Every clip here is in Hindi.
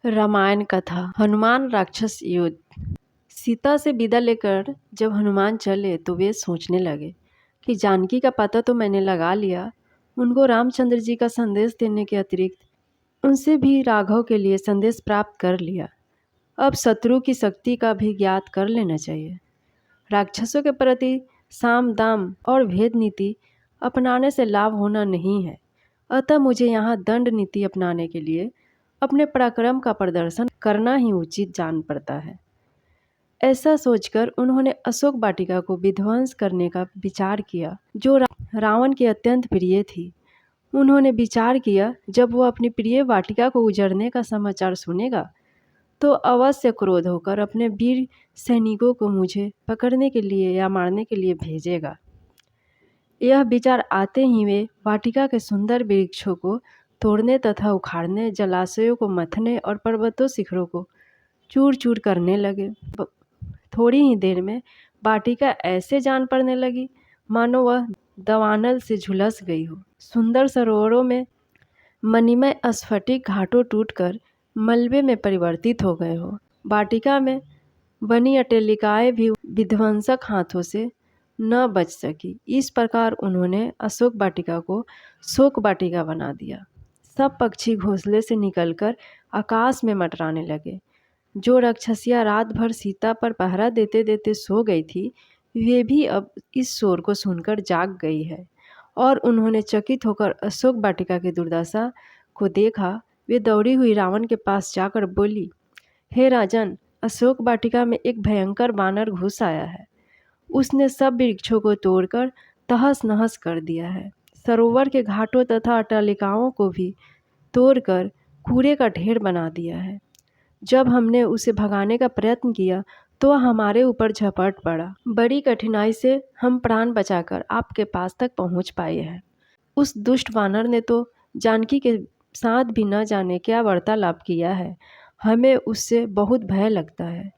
रामायण कथा हनुमान राक्षस युद्ध। सीता से विदा लेकर जब हनुमान चले तो वे सोचने लगे कि जानकी का पता तो मैंने लगा लिया, उनको रामचंद्र जी का संदेश देने के अतिरिक्त उनसे भी राघव के लिए संदेश प्राप्त कर लिया। अब शत्रु की शक्ति का भी ज्ञात कर लेना चाहिए। राक्षसों के प्रति साम दाम और भेद नीति अपनाने से लाभ होना नहीं है, अतः मुझे यहाँ दंड नीति अपनाने के लिए अपने पराक्रम का प्रदर्शन करना ही उचित जान पड़ता है। ऐसा सोचकर उन्होंने अशोक वाटिका को विध्वंस करने का विचार किया, जो रावण के अत्यंत प्रिय थी। उन्होंने विचार किया, जब वह अपनी प्रिय वाटिका को उजड़ने का समाचार सुनेगा तो अवश्य क्रोध होकर अपने वीर सैनिकों को मुझे पकड़ने के लिए या मारने के लिए भेजेगा। यह विचार आते ही वे वाटिका के सुंदर वृक्षों को तोड़ने तथा उखाड़ने, जलाशयों को मथने और पर्वतों शिखरों को चूर चूर करने लगे। थोड़ी ही देर में वाटिका ऐसे जान पड़ने लगी मानो वह दवानल से झुलस गई हो। सुंदर सरोवरों में मणिमय स्फटिक घाटों टूटकर मलबे में परिवर्तित हो गए हो। वाटिका में बनी अट्टालिकाएं भी विध्वंसक हाथों से न बच सकी। इस प्रकार उन्होंने अशोक वाटिका को शोक वाटिका बना दिया। सब पक्षी घोंसले से निकलकर आकाश में मंडराने लगे। जो राक्षसियाँ रात भर सीता पर पहरा देते देते सो गई थी, वे भी अब इस शोर को सुनकर जाग गई है और उन्होंने चकित होकर अशोक वाटिका की दुर्दशा को देखा। वे दौड़ी हुई रावण के पास जाकर बोली, हे राजन, अशोक वाटिका में एक भयंकर बानर घुस आया है। उसने सब वृक्षों को तोड़कर तहस नहस कर दिया है। सरोवर के घाटों तथा अट्टालिकाओं को भी तोड़कर कूड़े का ढेर बना दिया है। जब हमने उसे भगाने का प्रयत्न किया तो वह हमारे ऊपर झपट पड़ा। बड़ी कठिनाई से हम प्राण बचाकर आपके पास तक पहुंच पाए हैं। उस दुष्ट वानर ने तो जानकी के साथ भी न जाने क्या वार्तालाप किया है। हमें उससे बहुत भय लगता है,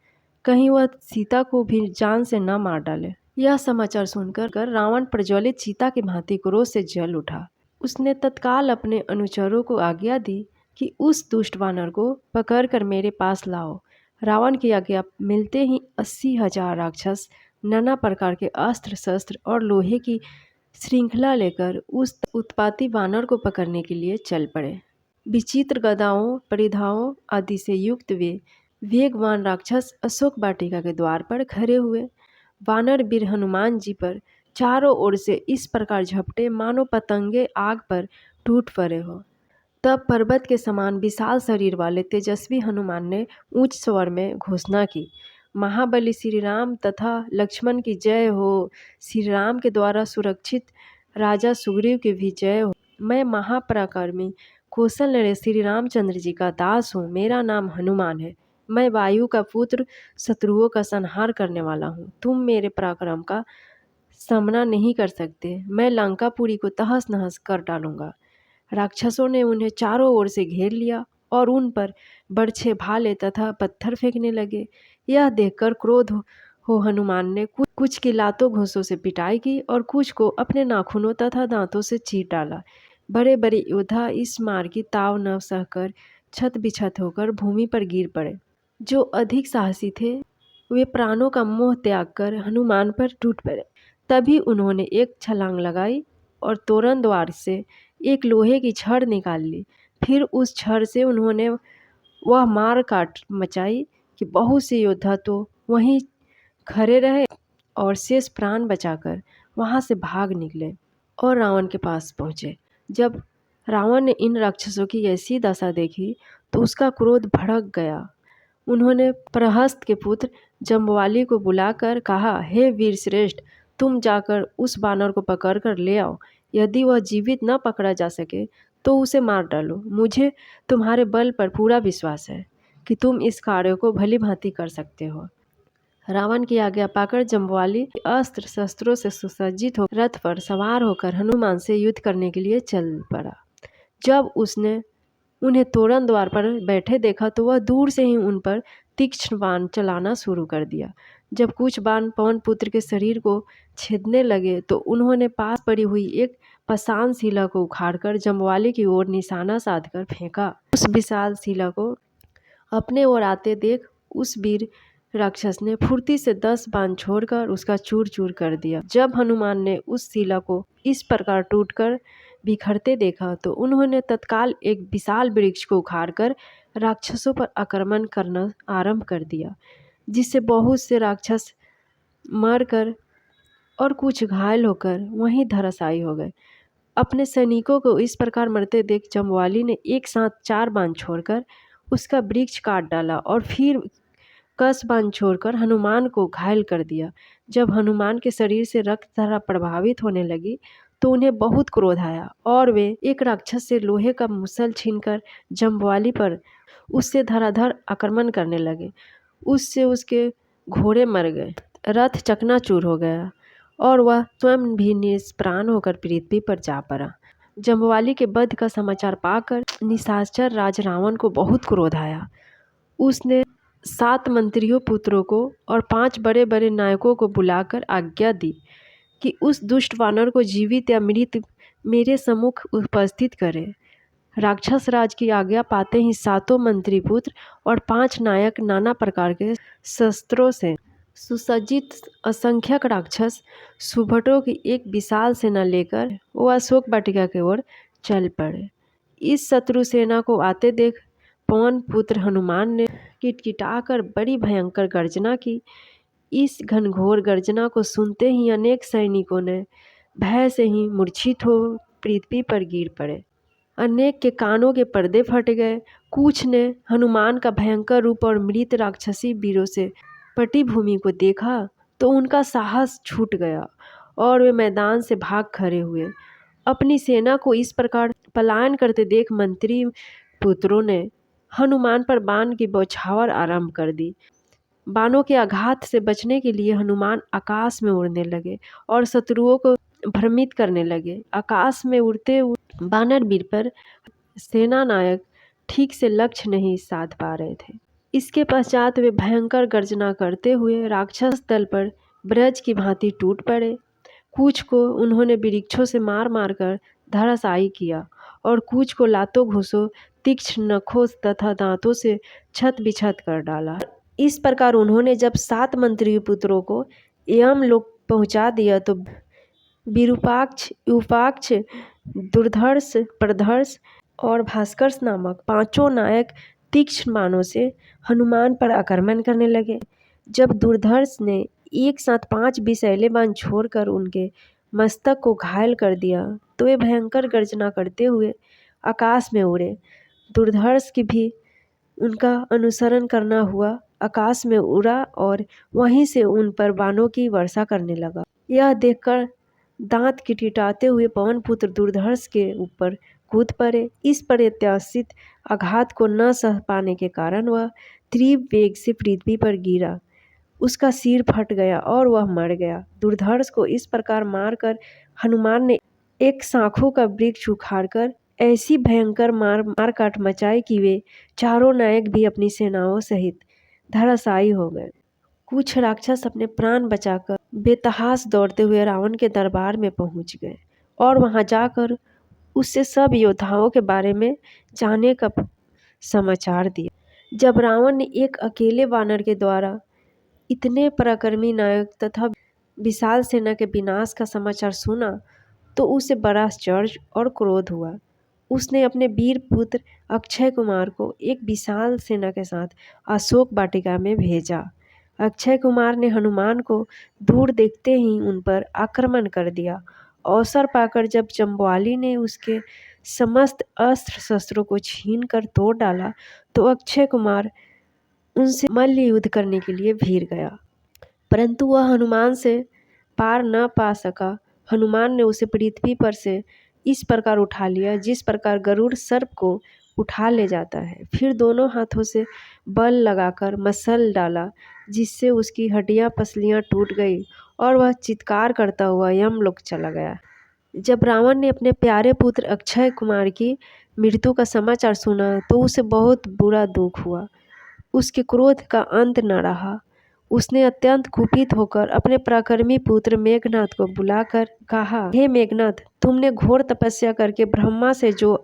कहीं वह सीता को भी जान से न मार डाले। यह समाचार सुनकर रावण प्रज्वलित सीता की भांति क्रोध से जल उठा। उसने तत्काल अपने अनुचरों को आज्ञा दी कि उस दुष्ट वानर को पकड़कर मेरे पास लाओ। रावण की आज्ञा मिलते ही 80,000 राक्षस नाना प्रकार के अस्त्र शस्त्र और लोहे की श्रृंखला लेकर उस उत्पाती वानर को पकड़ने के लिए चल पड़े। विचित्र गदाओं, परिधाओं आदि से युक्त वे वेगवान राक्षस अशोक वाटिका के द्वार पर खड़े हुए। वानर वीर हनुमान जी पर चारों ओर से इस प्रकार झपटे मानो पतंगे आग पर टूट पड़े हो। तब पर्वत के समान विशाल शरीर वाले तेजस्वी हनुमान ने ऊंच स्वर में घोषणा की, महाबली श्री राम तथा लक्ष्मण की जय हो। श्री राम के द्वारा सुरक्षित राजा सुग्रीव की भी जय हो। मैं महापराक्रमी कौशल नरेश श्री रामचंद्र जी का दास हूँ। मेरा नाम हनुमान है। मैं वायु का पुत्र, शत्रुओं का संहार करने वाला हूँ। तुम मेरे पराक्रम का सामना नहीं कर सकते। मैं लंकापुरी को तहस नहस कर डालूंगा। राक्षसों ने उन्हें चारों ओर से घेर लिया और उन पर बर्छे, भाले तथा पत्थर फेंकने लगे। यह देखकर क्रोध हो हनुमान ने कुछ की लातों घूंसों से पिटाई की और कुछ को अपने नाखूनों तथा दांतों से चीर डाला। बड़े बड़े योद्धा इस मार की ताव न सहकर छत बिछत होकर भूमि पर गिर पड़े। जो अधिक साहसी थे वे प्राणों का मोह त्याग कर हनुमान पर टूट पड़े। तभी उन्होंने एक छलांग लगाई और तोरण द्वार से एक लोहे की छड़ निकाल ली। फिर उस छड़ से उन्होंने वह मार काट मचाई कि बहुत से योद्धा तो वहीं खड़े रहे और शेष प्राण बचाकर वहां से भाग निकले और रावण के पास पहुँचे। जब रावण ने इन राक्षसों की ऐसी दशा देखी तो उसका क्रोध भड़क गया। उन्होंने प्रहस्त के पुत्र जम्बवाली को बुलाकर कहा, हे वीर श्रेष्ठ, तुम जाकर उस बानर को पकड़ कर ले आओ। यदि वह जीवित न पकड़ा जा सके तो उसे मार डालो। मुझे तुम्हारे बल पर पूरा विश्वास है कि तुम इस कार्य को भली भांति कर सकते हो। रावण की आज्ञा पाकर जम्बवाली अस्त्र शस्त्रों से सुसज्जित हो रथ पर सवार होकर हनुमान से युद्ध करने के लिए चल पड़ा। जब उसने उन्हें तोरण द्वार पर बैठे देखा तो वह दूर से ही उन पर तीक्ष्ण बाण चलाना शुरू कर दिया। जब कुछ बाण पवन पुत्र के शरीर को छेदने लगे तो उन्होंने पास पड़ी हुई एक पाषाण शिला को उखाड़कर जम्बवाली की ओर निशाना साधकर फेंका। उस विशाल शिला को अपने ओर आते देख उस वीर राक्षस ने फुर्ती से 10 बाण छोड़कर उसका चूर चूर कर दिया। जब हनुमान ने उस शिला को इस प्रकार टूटकर बिखरते देखा तो उन्होंने तत्काल एक विशाल वृक्ष को उखाड़कर राक्षसों पर आक्रमण करना आरंभ कर दिया, जिससे बहुत से राक्षस मरकर और कुछ घायल होकर वहीं धराशायी हो गए। अपने सैनिकों को इस प्रकार मरते देख जम्वाली ने एक साथ 4 बाण छोड़कर उसका वृक्ष काट डाला और फिर 10 बाण छोड़कर हनुमान को घायल कर दिया। जब हनुमान के शरीर से रक्त धारा प्रभावित होने लगी तो उन्हें बहुत क्रोध आया और वे एक राक्षस से लोहे का मुसल छीनकर जम्वाली पर उससे धराधर आक्रमण करने लगे। उससे उसके घोड़े मर गए, रथ चकनाचूर हो गया और वह स्वयं भी निष्प्राण होकर पृथ्वी पर जा पड़ा। जम्वाली के वध का समाचार पाकर निशाचर राज रावण को बहुत क्रोध आया। उसने 7 मंत्रियों पुत्रों को और 5 बड़े बड़े नायकों को बुलाकर आज्ञा दी कि उस दुष्ट वानर को जीवित या मृत मेरे सम्मुख उपस्थित करे। राक्षस राज की आज्ञा पाते ही 7 मंत्री पुत्र और 5 नायक नाना प्रकार के शस्त्रों से सुसज्जित असंख्यक राक्षस सुभटों की एक विशाल सेना लेकर वो अशोक वाटिका की ओर चल पड़े। इस शत्रु सेना को आते देख पवन पुत्र हनुमान ने किटकिटाकर बड़ी भयंकर गर्जना की। इस घनघोर गर्जना को सुनते ही अनेक सैनिकों ने भय से ही मूर्छित हो पृथ्वी पर गिर पड़े। अनेक के कानों के पर्दे फट गए। कुछ ने हनुमान का भयंकर रूप और मृत राक्षसी वीरों से पटी भूमि को देखा तो उनका साहस छूट गया और वे मैदान से भाग खड़े हुए। अपनी सेना को इस प्रकार पलायन करते देख मंत्री पुत्रों ने हनुमान पर बाण की बौछार आरंभ कर दी। बाणों के आघात से बचने के लिए हनुमान आकाश में उड़ने लगे और शत्रुओं को भ्रमित करने लगे। आकाश में उड़ते बानर वीर पर सेना नायक ठीक से लक्ष्य नहीं साध पा रहे थे। इसके पश्चात वे भयंकर गर्जना करते हुए राक्षस दल पर ब्रज की भांति टूट पड़े। कुछ को उन्होंने वृक्षों से मार मार कर धराशायी किया और कुछ को लातों घूसों तीक्ष्ण नखों तथा दांतों से छत बिछत कर डाला। इस प्रकार उन्होंने जब 7 मंत्री पुत्रों को यमलोक पहुंचा दिया तो विरूपाक्ष, यूपाक्ष, दुर्धर्ष, प्रधर्ष और भास्कर नामक 5 नायक तीक्ष्ण बाणों से हनुमान पर आक्रमण करने लगे। जब दुर्धर्ष ने एक साथ 5 विषैले बाण छोड़कर उनके मस्तक को घायल कर दिया तो वे भयंकर गर्जना करते हुए आकाश में उड़े। दुर्धर्ष की भी उनका अनुसरण करना हुआ आकाश में उड़ा और वहीं से उन पर बाणों की वर्षा करने लगा। यह देखकर दांत किटकिटाते हुए पवन पुत्र दुर्धर्ष के ऊपर कूद पड़े। इस प्रत्याशित आघात को न सह पाने के कारण वह तीव्र वेग से पृथ्वी पर गिरा। उसका सिर फट गया और वह मर गया। दुर्धर्ष को इस प्रकार मारकर हनुमान ने एक शाखों का वृक्ष उखाड़कर ऐसी भयंकर मारकाट मचाई कि वे चारों नायक भी अपनी सेनाओं सहित धराशायी हो गए। कुछ राक्षस अपने प्राण बचाकर बेतहास दौड़ते हुए रावण के दरबार में पहुंच गए और वहां जाकर उससे सब योद्धाओं के बारे में जानने का समाचार दिया। जब रावण ने एक अकेले वानर के द्वारा इतने पराक्रमी नायक तथा विशाल सेना के विनाश का समाचार सुना तो उसे बड़ा आश्चर्य और क्रोध हुआ। उसने अपने वीर पुत्र अक्षय कुमार को एक विशाल सेना के साथ अशोक वाटिका में भेजा। अक्षय कुमार ने हनुमान को दूर देखते ही उन पर आक्रमण कर दिया। अवसर पाकर जब जम्वाली ने उसके समस्त अस्त्र शस्त्रों को छीन कर तोड़ डाला तो अक्षय कुमार उनसे मल्ल युद्ध करने के लिए भिड़ गया, परंतु वह हनुमान से पार न पा सका। हनुमान ने उसे पृथ्वी पर से इस प्रकार उठा लिया जिस प्रकार गरुड़ सर्प को उठा ले जाता है। फिर दोनों हाथों से बल लगाकर मसल डाला जिससे उसकी हड्डियां पसलियां टूट गई और वह चित्कार करता हुआ यमलोक चला गया। जब रावण ने अपने प्यारे पुत्र अक्षय कुमार की मृत्यु का समाचार सुना तो उसे बहुत बुरा दुख हुआ। उसके क्रोध का अंत न रहा। उसने अत्यंत कुपित होकर अपने पराक्रमी पुत्र मेघनाद को बुलाकर कहा, हे मेघनाद, तुमने घोर तपस्या करके ब्रह्मा से जो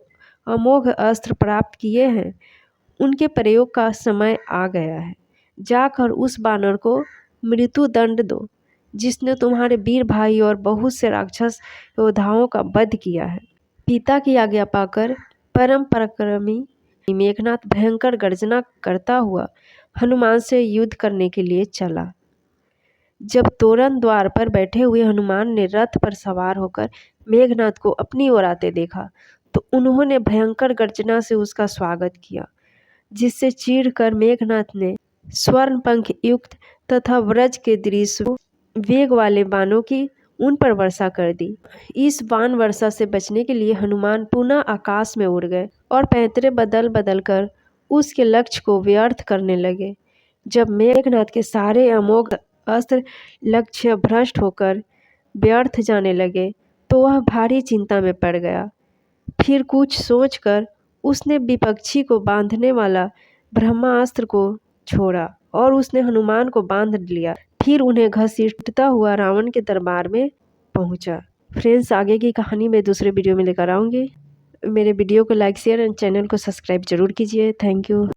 अमोघ अस्त्र प्राप्त किए हैं उनके प्रयोग का समय आ गया है। जाकर उस बानर को मृत्यु दंड दो जिसने तुम्हारे वीर भाई और बहुत से राक्षस योद्धाओं का वध किया है। पिता की आज्ञा पाकर परम पराक्रमी मेघनाथ भयंकर गर्जना करता हुआ हनुमान से युद्ध करने के लिए चला। जब तोरण द्वार पर बैठे हुए हनुमान ने रथ पर सवार होकर मेघनाथ को अपनी ओर आते देखा तो उन्होंने भयंकर गर्जना से उसका स्वागत किया, जिससे चीढ़कर मेघनाथ ने स्वर्ण पंख युक्त तथा व्रज के दृश्य वेग वाले बाणों की उन पर वर्षा कर दी। इस बाण वर्षा से बचने के लिए हनुमान पुनः आकाश में उड़ गए और पैंतरे बदल बदल कर उसके लक्ष्य को व्यर्थ करने लगे। जब मेघनाथ के सारे अमोघ अस्त्र लक्ष्य भ्रष्ट होकर व्यर्थ जाने लगे तो वह भारी चिंता में पड़ गया। फिर कुछ सोचकर उसने विपक्षी को बांधने वाला ब्रह्मास्त्र को छोड़ा और उसने हनुमान को बांध लिया। फिर उन्हें घसीटता हुआ रावण के दरबार में पहुंचा। फ्रेंड्स, आगे की कहानी मैं दूसरे वीडियो में लेकर आऊँगी। मेरे वीडियो को लाइक शेयर एंड चैनल को सब्सक्राइब जरूर कीजिए। Thank you.